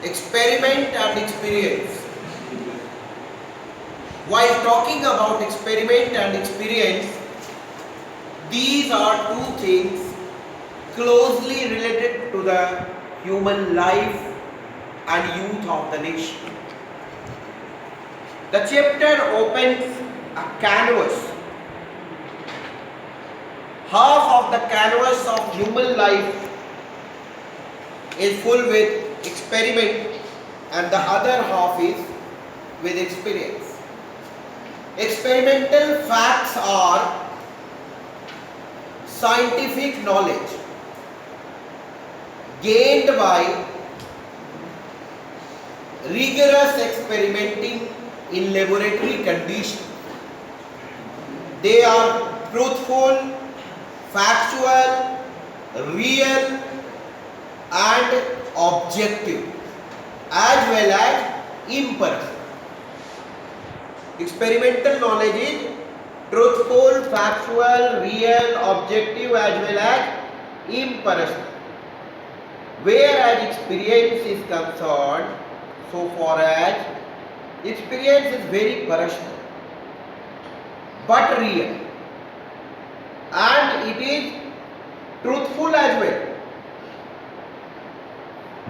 Experiment and experience. While talking about experiment and experience, these are two things closely related to the human life and youth of the nation. The chapter opens a canvas. Half of the canvas of human life is full with experiment and the other half is with experience. Experimental facts are scientific knowledge gained by rigorous experimenting in laboratory conditions. They are truthful, factual, real and objective as well as impersonal. Experimental knowledge is truthful, factual, real, objective as well as impersonal. Whereas experience is concerned, so far as experience is very personal but real and it is truthful as well.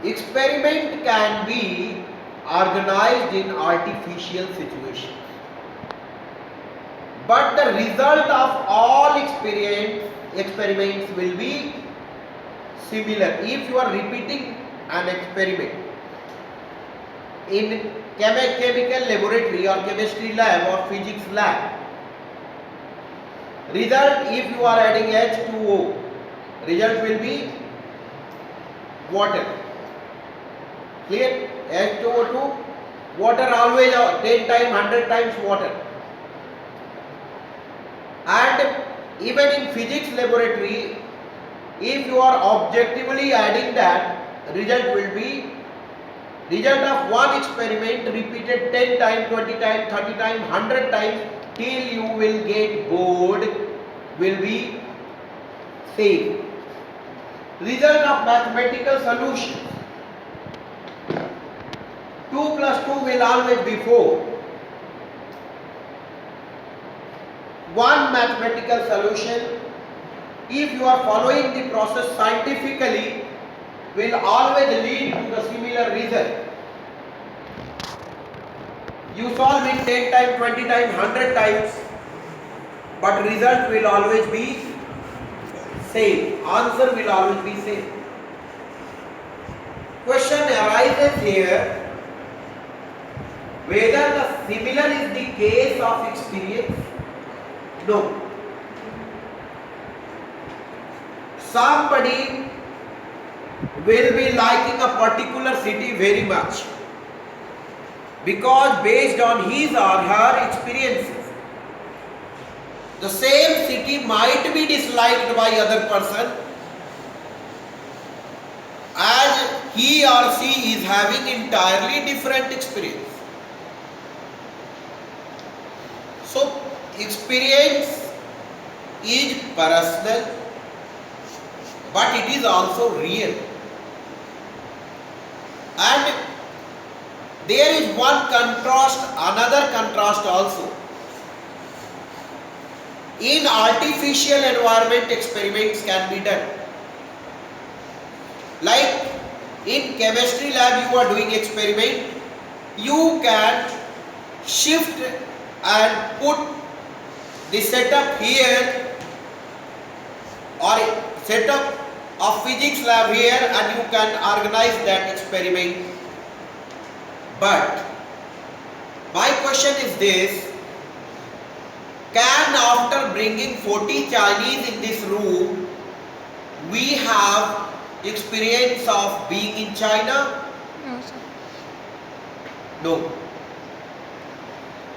Experiment can be organized in artificial situations, but the result of all experiments will be similar. If you are repeating an experiment in chemical laboratory or chemistry lab or physics lab, result if you are adding H2O, result will be water. Clear? H2O to water always 10 times, 100 times water. And even in physics laboratory, if you are objectively adding that, result will be result of one experiment repeated 10 times, 20 times, 30 times, 100 times till you will get bored will be same. Result of mathematical solution. 2 plus 2 will always be 4. One mathematical solution, if you are following the process scientifically, will always lead to the similar result. You solve it 10 times, 20 times, 100 times, but result will always be same. Answer will always be same. Question arises here whether the similar is the case of experience. No. Somebody will be liking a particular city very much because based on his or her experiences. The same city might be disliked by other person as he or she is having entirely different experience. So experience is personal, but it is also real. And there is one contrast, another contrast also. In artificial environment, experiments can be done. Like in chemistry lab, you are doing experiment, you can shift and put the setup here or setup of physics lab here and you can organize that experiment. But my question is this: can after bringing 40 Chinese in this room, we have experience of being in China? No, sir. No.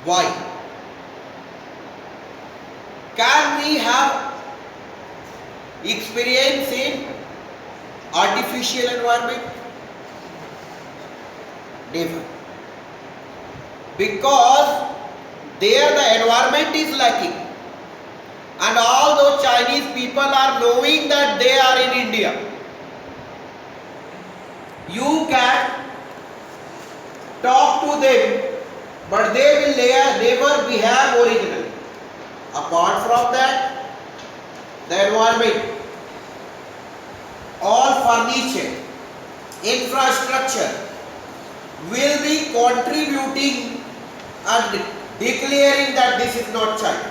Why? Can we have experience in artificial environment? Never. Because there the environment is lacking. And although Chinese people are knowing that they are in India, you can belong to them, but they will never behave originally. Apart from that, the environment, all furniture, infrastructure will be contributing and declaring that this is not child.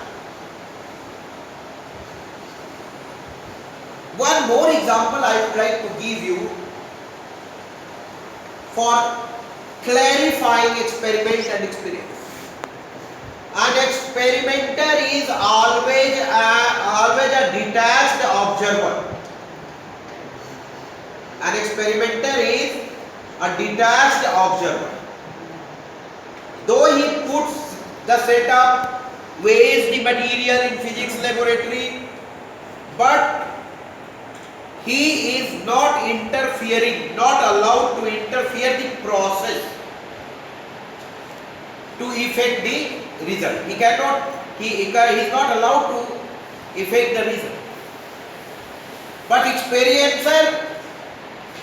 One more example I would like to give you for clarifying experiment and experience. An experimenter is always a detached observer. An experimenter is a detached observer. Though he puts the setup, weighs the material in physics laboratory, but he is not interfering, not allowed to interfere the process to affect the result. He cannot, he is not allowed to affect the result. But experiencer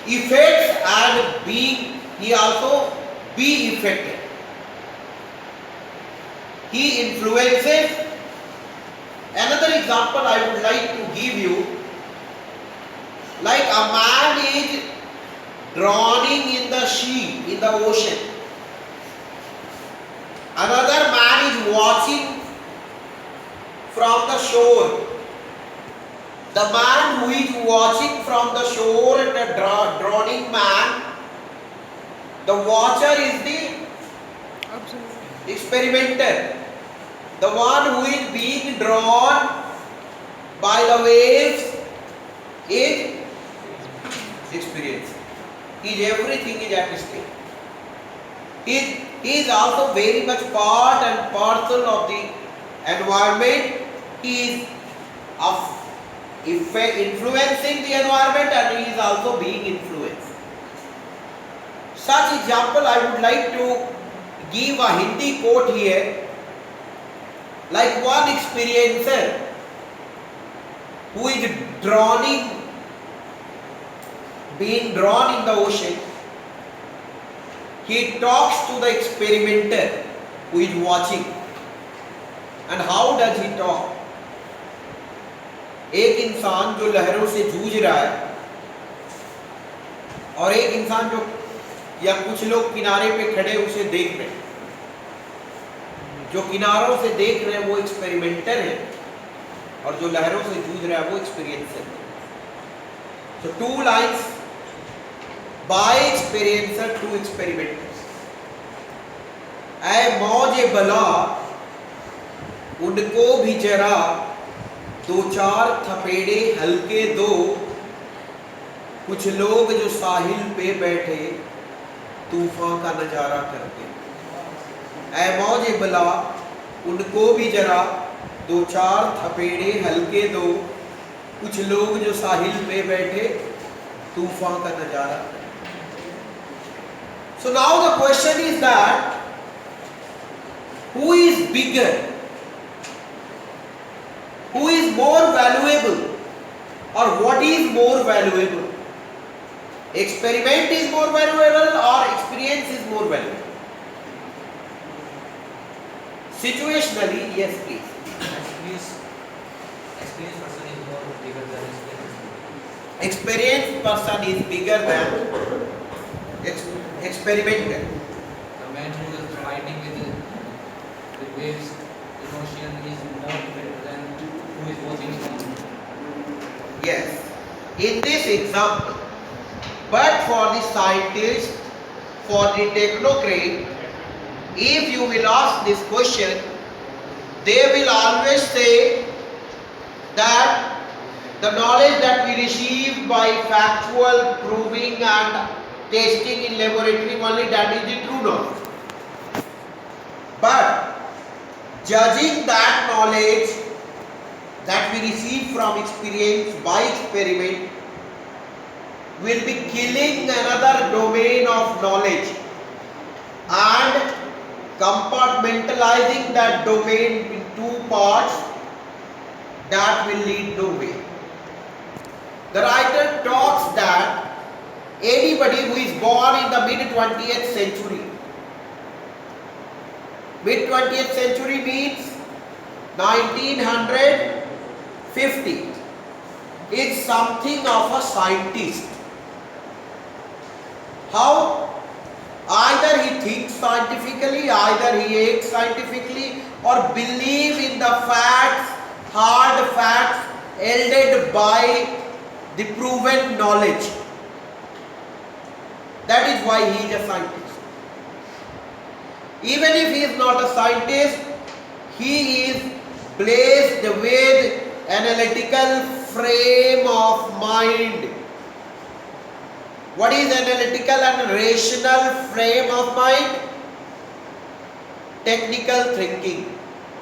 affects and he also be affected. He influences. Another example I would like to give you, like a man is drowning in the sea, in the ocean. Another man is watching from the shore. The man who is watching from the shore, the drowning man, the watcher is the experimenter. The one who is being drawn by the waves is experience. Everything is at stake. He is also very much part and parcel of the environment. He is influencing the environment and he is also being influenced. Such example I would like to give a Hindi quote here. Like one experiencer who is being drawn in the ocean, he talks to the experimenter who is watching. And how does he talk? एक इंसान जो लहरों से जूझ रहा है और एक इंसान जो या कुछ लोग किनारे पे खड़े उसे देख रहे हैं. जो किनारों से देख रहे हैं वो एक्सपेरिमेंटर है और जो लहरों से जूझ रहा है वो एक्सपीरियंसर है. So two lines by experiencer to experimenters. ऐ मौजे बला उनको भी जरा दो चार थपेड़े हल्के दो, कुछ लोग जो साहिल पे बैठे तूफान का नजारा करते. ऐ मौजे बला उनको भी जरा दो चार थपेड़े हल्के दो, कुछ लोग जो साहिल पे बैठे तूफान का नजारा करते. So now the question is that who is bigger? Who is more valuable? Or what is more valuable? Experiment is more valuable or experience is more valuable? Situationally, yes please. Experienced person is more bigger than experienced. Experienced person is bigger than experimenter. The man who is fighting with the waves in ocean is more better than who is watching from. Yes. In this example, but for the scientist, for the technocrat, if you will ask this question, they will always say that the knowledge that we receive by factual proving and testing in laboratory only, that is the true knowledge. But judging that knowledge that we receive from experience by experiment will be killing another domain of knowledge and compartmentalizing that domain in two parts that will lead nowhere. The writer talks that anybody who is born in the mid-20th century Mid 20th century means 1950. Is something of a scientist. How? Either he thinks scientifically, either he acts scientifically, or believe in the facts, hard facts, aided by the proven knowledge. That is why he is a scientist. Even if he is not a scientist, he is blessed with analytical frame of mind. What is analytical and rational frame of mind? Technical thinking,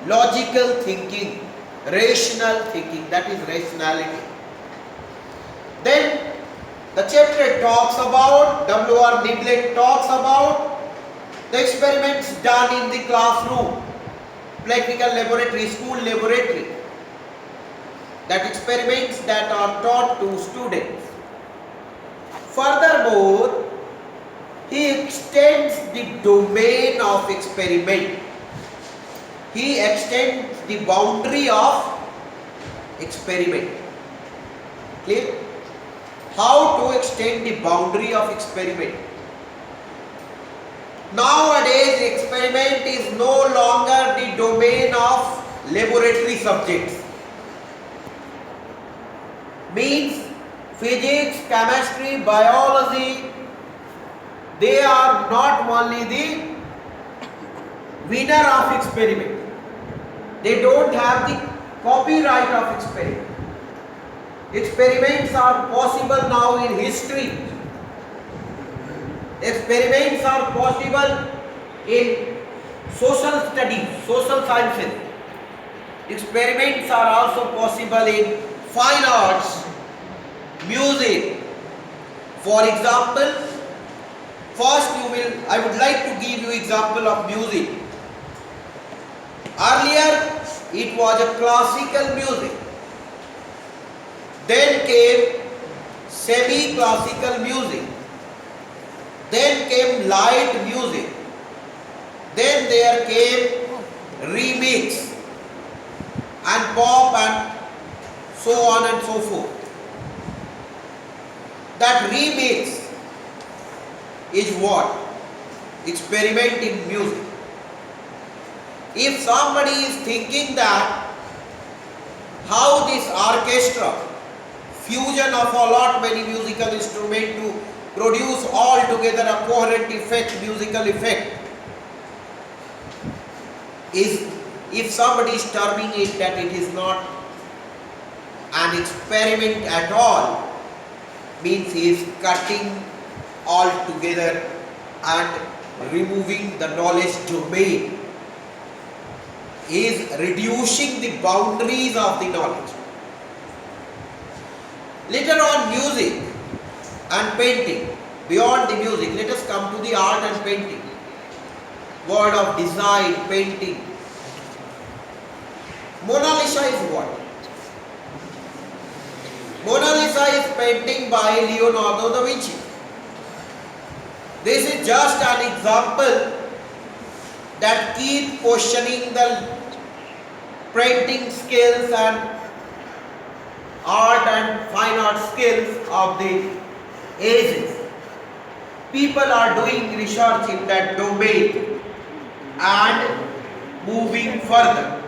logical thinking, rational thinking, that is rationality. Then the chapter talks about, W.R. Needlet talks about the experiments done in the classroom, practical laboratory, school laboratory, that experiments that are taught to students. Furthermore, he extends the domain of experiment. He extends the boundary of experiment. Clear? How to extend the boundary of experiment? Nowadays, experiment is no longer the domain of laboratory subjects. Means physics, chemistry, biology, they are not only the winner of experiment. They don't have the copyright of experiment. Experiments are possible now in history. Experiments are possible in social studies, social sciences. Experiments are also possible in fine arts, music. For example, first I would like to give you example of music. Earlier it was a classical music. Then came semi-classical music. Then came light music. Then there came remix and pop and so on and so forth. That remix is what? Experiment in music. If somebody is thinking that how this orchestra, fusion of a lot many musical instruments to produce all together a coherent effect, musical effect, is, if somebody is terming it that it is not an experiment at all, means he is cutting all together and removing the knowledge domain. He is reducing the boundaries of the knowledge. Later on, music and painting. Beyond the music, let us come to the art and painting. Word of design, painting. Mona Lisa is what? Mona Lisa is painting by Leonardo da Vinci. This is just an example that keep questioning the painting skills and art and fine art skills of the ages. People are doing research in that domain and moving further.